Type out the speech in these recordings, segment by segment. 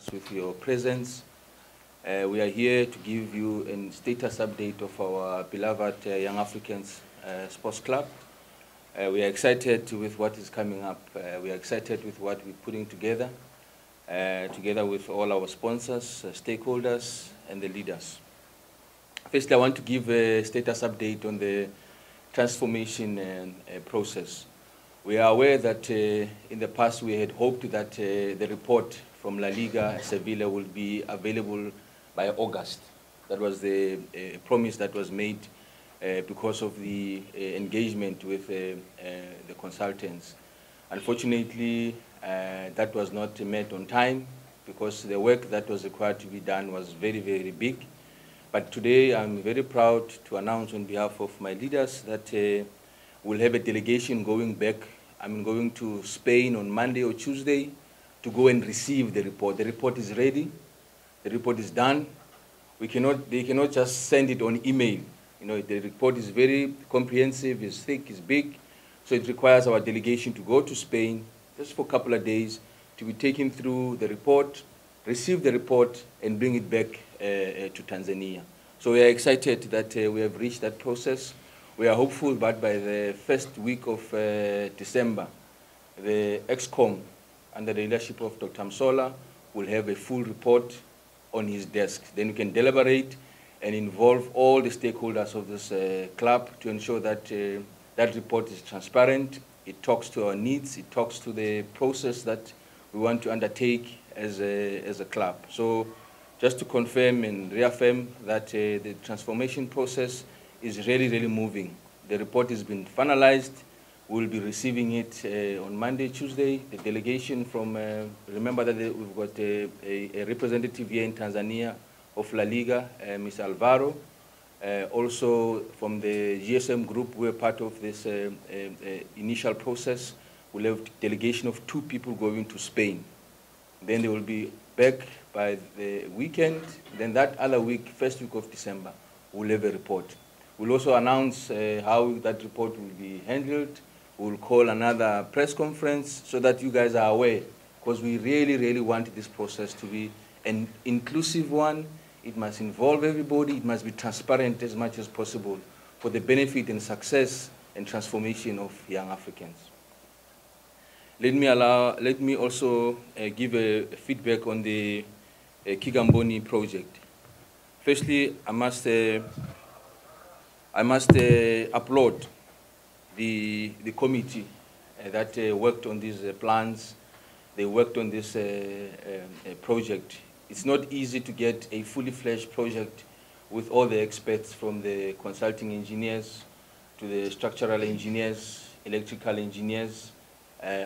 us with your presence. We are here to give you a status update of our beloved Young Africans Sports Club. We are excited with what is coming up. We are excited with what we're putting together, together with all our sponsors, stakeholders, and the leaders. Firstly, I want to give a status update on the transformation process. We are aware that in the past we had hoped that the report from La Liga Sevilla will be available by August. That was the promise that was made because of the engagement with the consultants. Unfortunately, that was not met on time because the work that was required to be done was very, very big. But today I'm very proud to announce on behalf of my leaders that we'll have a delegation going back. I'm going to Spain on Monday or Tuesday to go and receive the report. The report is ready. The report is done. They cannot just send it on email. You know, the report is very comprehensive, it's thick, it's big. So it requires our delegation to go to Spain just for a couple of days to be taken through the report, receive the report, and bring it back to Tanzania. So we are excited that we have reached that process. We are hopeful that by the first week of December, the ExCom, under the leadership of Dr. Msola, will have a full report on his desk. Then we can deliberate and involve all the stakeholders of this club to ensure that that report is transparent, it talks to our needs, it talks to the process that we want to undertake as a club. So just to confirm and reaffirm that the transformation process is really, really moving. The report has been finalized. We'll be receiving it on Monday, Tuesday. The delegation from, remember that we've got a representative here in Tanzania of La Liga, Mr. Alvaro. Also from the GSM group, we're part of this initial process. We'll have a delegation of 2 people going to Spain. Then they will be back by the weekend. Then that other week, first week of December, we'll have a report. We'll also announce how that report will be handled. We'll call another press conference so that you guys are aware, because we really, really want this process to be an inclusive one. It must involve everybody. It must be transparent as much as possible for the benefit and success and transformation of young Africans. Let me also give a feedback on the Kigamboni project. Firstly, I must applaud the committee that worked on these plans. They worked on this project. It's not easy to get a fully fledged project with all the experts, from the consulting engineers to the structural engineers, electrical engineers,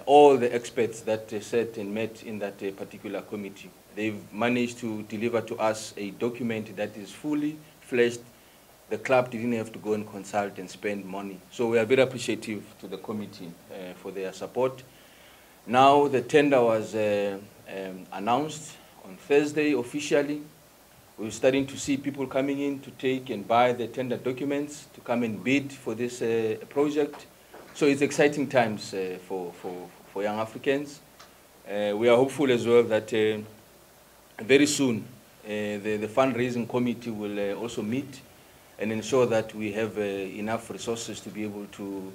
all the experts that sat and met in that particular committee. They've managed to deliver to us a document that is fully fledged. The club didn't have to go and consult and spend money. So we are very appreciative to the committee for their support. Now the tender was announced on Thursday officially. We're starting to see people coming in to take and buy the tender documents to come and bid for this project. So it's exciting times for young Africans. We are hopeful as well that very soon the fundraising committee will also meet and ensure that we have enough resources to be able to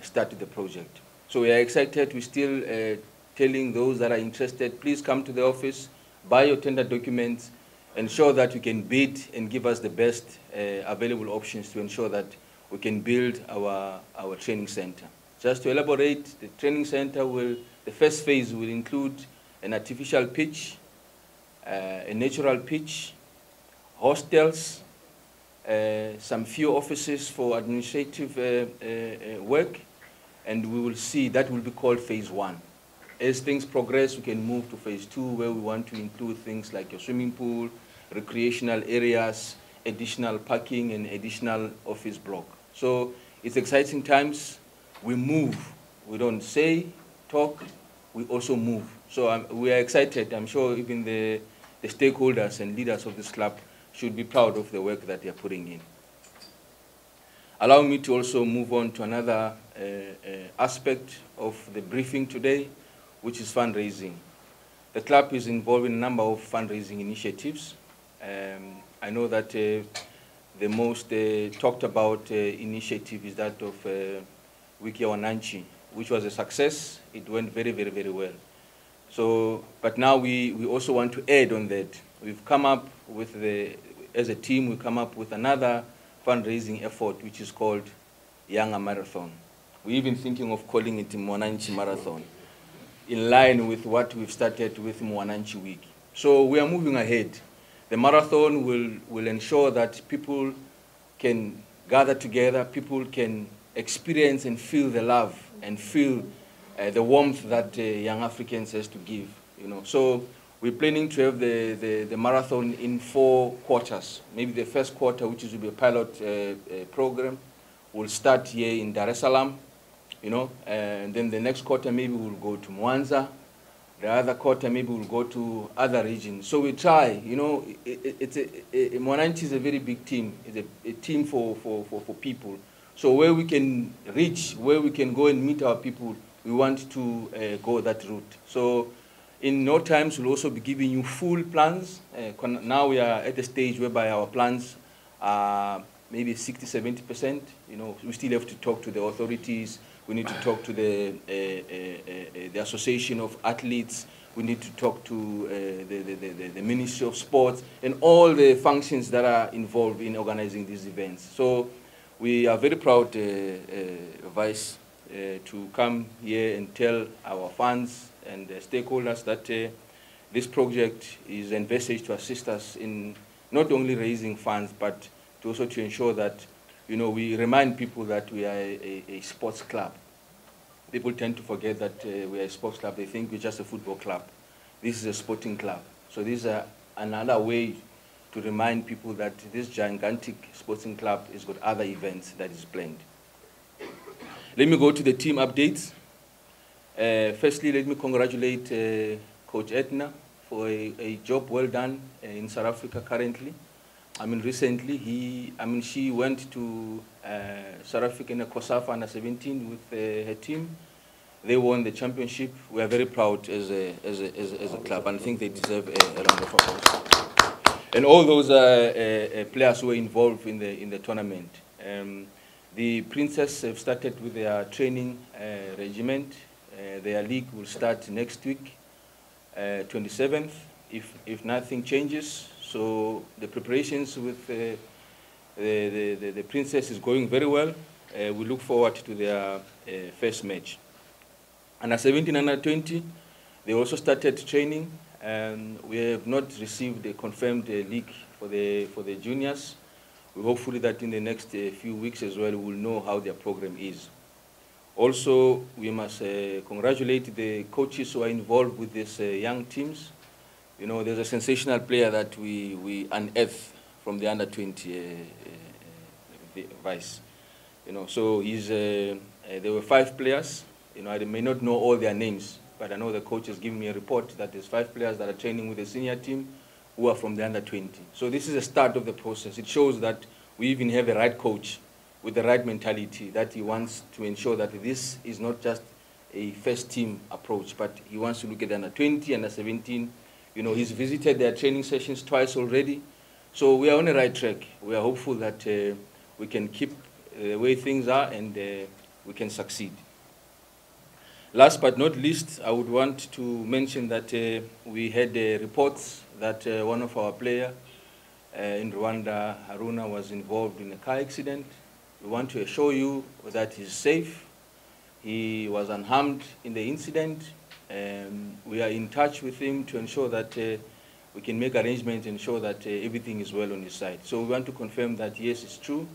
start the project. So we are excited. We're still telling those that are interested, please come to the office, buy your tender documents, ensure that you can bid and give us the best available options to ensure that we can build our training center. Just to elaborate, the training center the first phase will include an artificial pitch, a natural pitch, hostels, some few offices for administrative work, and we will see that will be called phase 1. As things progress, we can move to phase 2, where we want to include things like a swimming pool, recreational areas, additional parking, and additional office block. So it's exciting times. We move. We don't say, talk, we also move. So we are excited. I'm sure even the stakeholders and leaders of this club should be proud of the work that they are putting in. Allow me to also move on to another aspect of the briefing today, which is fundraising. The club is involved in a number of fundraising initiatives. I know that the most talked about initiative is that of Wiki Wananchi, which was a success. It went very, very, very well. So, but now we also want to add on that. We've come up with as a team, we come up with another fundraising effort, which is called Yanga Marathon. We're even thinking of calling it Mwananchi Marathon, in line with what we've started with Mwananchi Week. So we are moving ahead. The marathon will ensure that people can gather together, people can experience and feel the love and feel the warmth that young Africans has to give. So we're planning to have the marathon in 4 quarters. Maybe the first quarter, which will be a pilot program, will start here in Dar es Salaam, and then the next quarter maybe we'll go to Mwanza. The other quarter maybe we'll go to other regions. So we try, Mwananchi is a very big team. It's a team for people. So where we can reach, where we can go and meet our people, we want to go that route. So in no times we'll also be giving you full plans. Now we are at the stage whereby our plans are maybe 60–70%. We still have to talk to the authorities. We need to talk to the Association of Athletes. We need to talk to the Ministry of Sports and all the functions that are involved in organizing these events. So we are very proud, Vice, to come here and tell our fans and stakeholders that this project is envisaged to assist us in not only raising funds, but also to ensure that we remind people that we are a sports club. People tend to forget that we are a sports club. They think we're just a football club. This is a sporting club. So this is another way to remind people that this gigantic sporting club has got other events that is planned. Let me go to the team updates. Firstly, let me congratulate Coach Edna for a job well done in South Africa currently. Recently, she went to South Africa in a COSAFA under 17 with her team. They won the championship. We are very proud as a club, and I think they deserve a round of applause. And all those players who were involved in the tournament. The Princess have started with their training regiment. Their league will start next week, 27th, if nothing changes. So the preparations with the Princess is going very well. We look forward to their first match. Under 17, under 20, they also started training. We have not received a confirmed league for the juniors. We hopefully that in the next few weeks as well, we'll know how their program is. Also, we must congratulate the coaches who are involved with these young teams. There's a sensational player that we unearthed from the under 20 Vice. So there were 5 players. I may not know all their names, but I know the coach has given me a report that there's 5 players that are training with the senior team who are from the under 20. So this is the start of the process. It shows that we even have a right coach with the right mentality, that he wants to ensure that this is not just a first team approach, but he wants to look at the under 20, under 17. He's visited their training sessions twice already. So we are on the right track. We are hopeful that we can keep the way things are and we can succeed. Last but not least, I would want to mention that we had reports that one of our players in Rwanda, Haruna, was involved in a car accident. We want to assure you that he's safe. He was unharmed in the incident. We are in touch with him to ensure that we can make arrangements and ensure that everything is well on his side. So we want to confirm that, yes, it's true.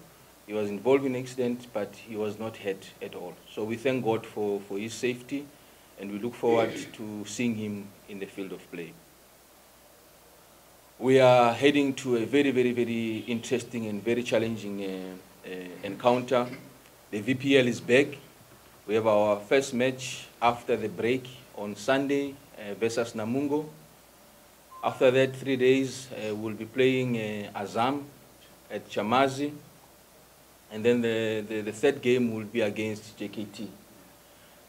He was involved in an accident, but he was not hurt at all. So we thank God for his safety, and we look forward to seeing him in the field of play. We are heading to a very, very, very interesting and very challenging encounter. The VPL is back. We have our first match after the break on Sunday versus Namungo. After that, 3 days, we'll be playing Azam at Chamazi. And then the third game will be against JKT.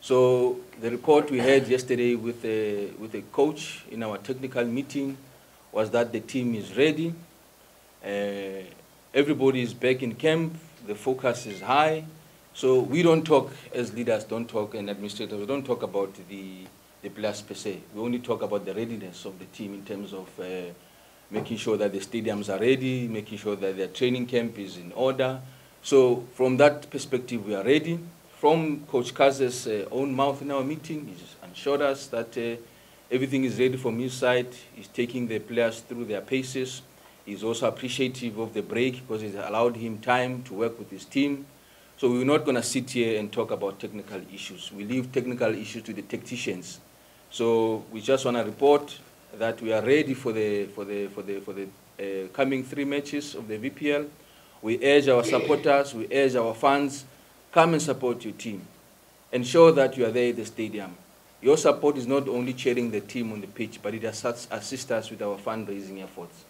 So the report we had yesterday with the coach in our technical meeting was that the team is ready. Everybody is back in camp. The focus is high. So we don't talk, as leaders don't talk, and administrators, we don't talk about the players per se. We only talk about the readiness of the team in terms of making sure that the stadiums are ready, making sure that their training camp is in order. So from that perspective, we are ready. From Coach Kaze's own mouth in our meeting, he's assured us that everything is ready from his side. He's taking the players through their paces. He's also appreciative of the break because it allowed him time to work with his team. So we're not going to sit here and talk about technical issues. We leave technical issues to the tacticians. So we just want to report that we are ready for the coming 3 matches of the VPL. We urge our supporters, we urge our fans, come and support your team. Ensure that you are there at the stadium. Your support is not only cheering the team on the pitch, but it assists us with our fundraising efforts.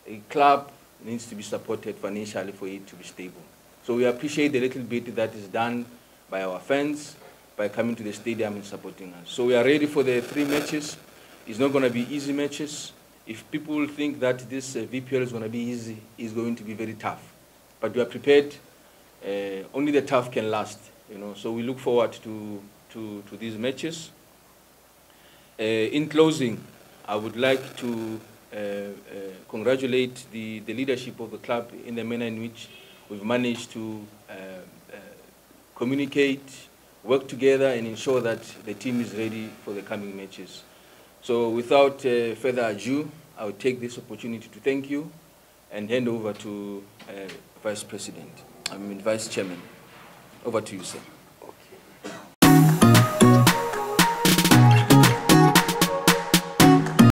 A club needs to be supported financially for it to be stable. So we appreciate the little bit that is done by our fans, by coming to the stadium and supporting us. So we are ready for the 3 matches. It's not going to be easy matches. If people think that this VPL is going to be easy, it's going to be very tough. But we are prepared. Only the tough can last, you know. So we look forward to these matches. In closing, I would like to congratulate the leadership of the club in the manner in which we've managed to communicate, work together, and ensure that the team is ready for the coming matches. So without further ado, I will take this opportunity to thank you and hand over to Vice Chairman. Over to you, sir.